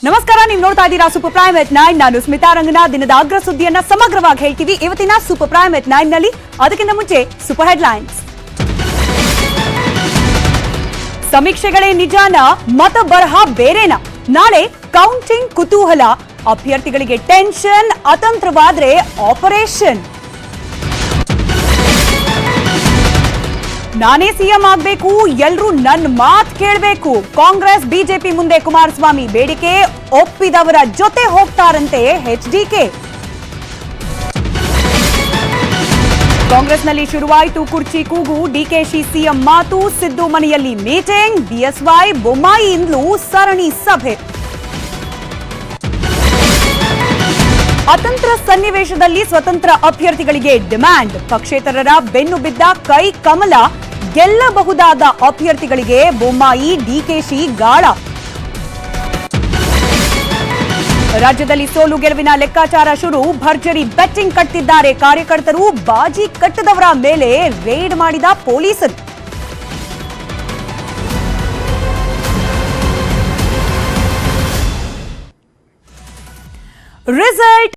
ನಮಸ್ಕಾರ, ನೀವು ನೋಡ್ತಾ ಇದ್ದೀರಾ ಸೂಪರ್ ಪ್ರೈಮ್ ಎಟ್ 9. ನಾನು ಸ್ಮಿತಾ ರಂಗನಾಥ್. ದಿನದ ಅಗ್ರ ಸುದ್ದಿಯನ್ನ ಸಮಗ್ರವಾಗಿ ಹೇಳ್ತೀವಿ ಇವತ್ತಿನ ಸೂಪರ್ ಪ್ರೈಮ್ ಎಟ್ 9 ನಲ್ಲಿ. ಅದಕ್ಕಿಂತ ಮುಂಚೆ ಸೂಪರ್ ಹೆಡ್ಲೈನ್ಸ್. ಸಮೀಕ್ಷೆಗಳೇ ನಿಜಾನ, ಮತ ಬರಹ ಬೇರೆನಾ? ನಾಳೆ ಕೌಂಟಿಂಗ್ ಕುತೂಹಲ, ಅಭ್ಯರ್ಥಿಗಳಿಗೆ ಟೆನ್ಷನ್, ಅತಂತ್ರವಾದ್ರೆ ಆಪರೇಷನ್. ನಾನೇ ಸಿಎಂ ಆಗ್ಬೇಕು, ಎಲ್ರೂ ನನ್ನ ಮಾತು ಕೇಳಬೇಕು. ಕಾಂಗ್ರೆಸ್ ಬಿಜೆಪಿ ಮುಂದೆ ಕುಮಾರಸ್ವಾಮಿ ಬೇಡಿಕೆ, ಒಪ್ಪಿದವರ ಜೊತೆ ಹೋಗ್ತಾರಂತೆ ಎಚ್ಡಿಕೆ. ಕಾಂಗ್ರೆಸ್ನಲ್ಲಿ ಶುರುವಾಯಿತು ಕುರ್ಚಿ ಕೂಗು, ಡಿಕೆಶಿ ಸಿಎಂ ಮಾತು, ಸಿದ್ದು ಮನೆಯಲ್ಲಿ ಮೀಟಿಂಗ್, ಬಿಎಸ್ವೈ ಬೊಮ್ಮಾಯಿಯಿಂದಲೂ ಸರಣಿ ಸಭೆ. ಅತಂತ್ರ ಸನ್ನಿವೇಶದಲ್ಲಿ ಸ್ವತಂತ್ರ ಅಭ್ಯರ್ಥಿಗಳಿಗೆ ಡಿಮ್ಯಾಂಡ್, ಪಕ್ಷೇತರರ ಬೆನ್ನು ಬಿದ್ದ ಕೈ ಕಮಲ, ಗೆಲ್ಲಬಹುದಾದ ಅಭ್ಯರ್ಥಿಗಳಿಗೆ ಬೊಮ್ಮಾಯಿ ಡಿಕೆಶಿ ಗಾಳ. ರಾಜ್ಯದಲ್ಲಿ ಸೋಲು ಗೆಲುವಿನ ಲೆಕ್ಕಾಚಾರ ಶುರು, ಭರ್ಜರಿ ಬೆಟ್ಟಿಂಗ್ ಕಟ್ಟಿದ್ದಾರೆ ಕಾರ್ಯಕರ್ತರು, ಬಾಜಿ ಕಟ್ಟದವರ ಮೇಲೆ ರೇಡ್ ಮಾಡಿದ ಪೊಲೀಸರು. ರಿಸಲ್ಟ್